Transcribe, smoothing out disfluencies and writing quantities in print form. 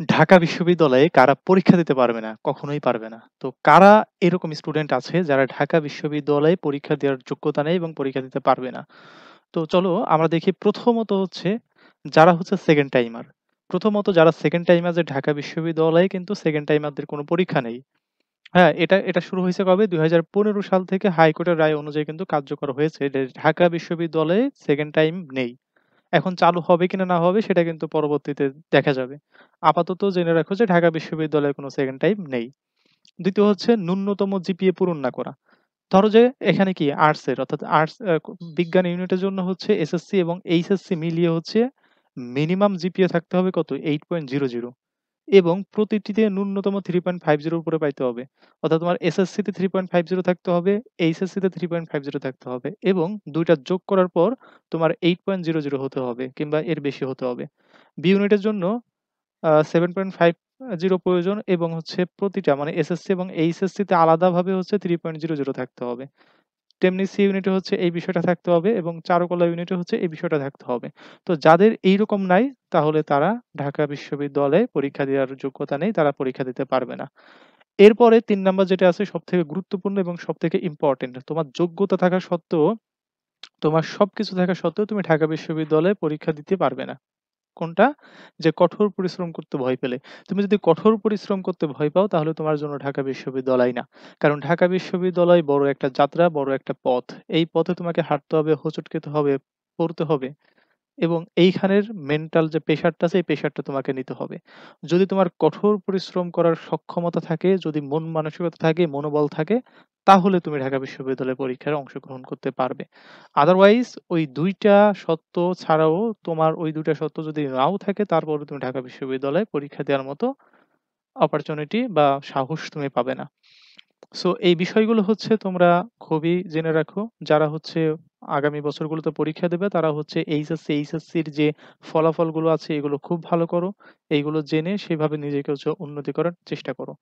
ঢাকা বিশ্ববিদ্যালয়ে কারা পরীক্ষা দিতে পারবে না? কখনোই পারবে না। তো কারা এরকম স্টুডেন্ট আছে যারা ঢাকা বিশ্ববিদ্যালয়ে পরীক্ষা দেওয়ার যোগ্যতা নেই এবং পরীক্ষা দিতে পারবে না? তো চলো আমরা দেখি প্রথমত হচ্ছে যারা হচ্ছে সেকেন্ড টাইমার। প্রথমত যারা সেকেন্ড টাইমার যে ঢাকা বিশ্ববিদ্যালয়ে কিন্তু সেকেন্ড টাইমারদের কোনো পরীক্ষা নেই। হ্যাঁ, এটা শুরু হইছে কবে? ২০১৫ সাল থেকে হাইকোর্টের রায় অনুযায়ী কিন্তু কার্যকর হয়েছে যে ঢাকা বিশ্ববিদ্যালয়ে সেকেন্ড টাইম নেই। এখন চালু হবে কিনা না হবে সেটা কিন্তু পরবর্তীতে দেখা যাবে। আপাতত জেনে রাখো যে ঢাকা বিশ্ববিদ্যালয়ে কোনো সেকেন্ড টাইম নেই। দ্বিতীয় হচ্ছে ন্যূনতম জিপিএ পূরণ না করা। ধরো যে এখানে কি আর্টসের অর্থাৎ আর্টস বিজ্ঞান ইউনিটের জন্য হচ্ছে এসএসসি এবং এইচএসসি মিলিয়ে হচ্ছে মিনিমাম জিপিএ থাকতে হবে কত? 8.00 এবং প্রতিটিতে ন্যূনতম 3.50 উপরে পাইতে হবে। অর্থাৎ তোমার এসএসসিতে 3.50 থাকতে হবে, এইচএসসিতে 3.50 থাকতে হবে এবং ২ টা যোগ করার পর তোমার 8.00 হতে হবে কিংবা এর বেশি হতে হবে। বি ইউনিটের জন্য 7.50 প্রয়োজন এবং হচ্ছে প্রতিটা মানে এসএসসি এবং এইচএসসিতে আলাদাভাবে হচ্ছে 3.00 থাকতে হবে। তেমনি সি ইউনিটে হচ্ছে এই বিষয়টা থাকতে হবে এবং চারুকলা ইউনিটে হচ্ছে এই বিষয়টা থাকতে হবে। তো যাদের এইরকম নাই তাহলে তারা ঢাকা বিশ্ববিদ্যালয়ে পরীক্ষা দেওয়ার যোগ্যতা নেই, তারা পরীক্ষা দিতে পারবে না। এরপরে ৩ নাম্বার যেটা আছে সবথেকে গুরুত্বপূর্ণ এবং সবথেকে ইম্পোর্টেন্ট। তোমার যোগ্যতা থাকা সত্ত্বেও, তোমার সবকিছু থাকা সত্ত্বেও তুমি ঢাকা বিশ্ববিদ্যালয়ে পরীক্ষা দিতে পারবে না। কোনটা? যে কঠোর পরিশ্রম করতে ভয় পেলে। তুমি যদি কঠোর পরিশ্রম করতে ভয় পাও তাহলে তোমার জন্য ঢাকা বিশ্ববিদ্যালয় না। কারণ ঢাকা বিশ্ববিদ্যালয় বড় একটা যাত্রা, বড় একটা পথ। এই পথে তোমাকে হাঁটতে হবে, হোঁচট খেতে হবে, পড়তে হবে। এবং এইখানের মেন্টাল যে প্রেশারটা আছে এই প্রেশারটা তোমাকে নিতে হবে। যদি তোমার কঠোর পরিশ্রম করার সক্ষমতা থাকে, যদি মন মানসিকতা থাকে, মনোবল থাকে, তাহলে তুমি ঢাকা বিশ্ববিদ্যালয়ের পরীক্ষায় অংশগ্রহণ করতে পারবে। আদারওয়াইজ ওই ২ টা শর্ত ছাড়াও তোমার ওই ২ টা শর্ত যদি নাও থাকে তারপরেও তুমি ঢাকা বিশ্ববিদ্যালয়ে পরীক্ষা দেওয়ার মতো অপরচুনিটি বা সাহস তুমি পাবে না। সো এই বিষয়গুলো হচ্ছে তোমরা খুবই জেনে রাখো। যারা হচ্ছে আগামী বছরগুলোতে পরীক্ষা দেবে তারা হচ্ছে এইচএসসির যে ফলাফলগুলো আছে এগুলো খুব ভালো করো। এইগুলো জেনে সেভাবে নিজেকে হচ্ছে উন্নতি করার চেষ্টা করো।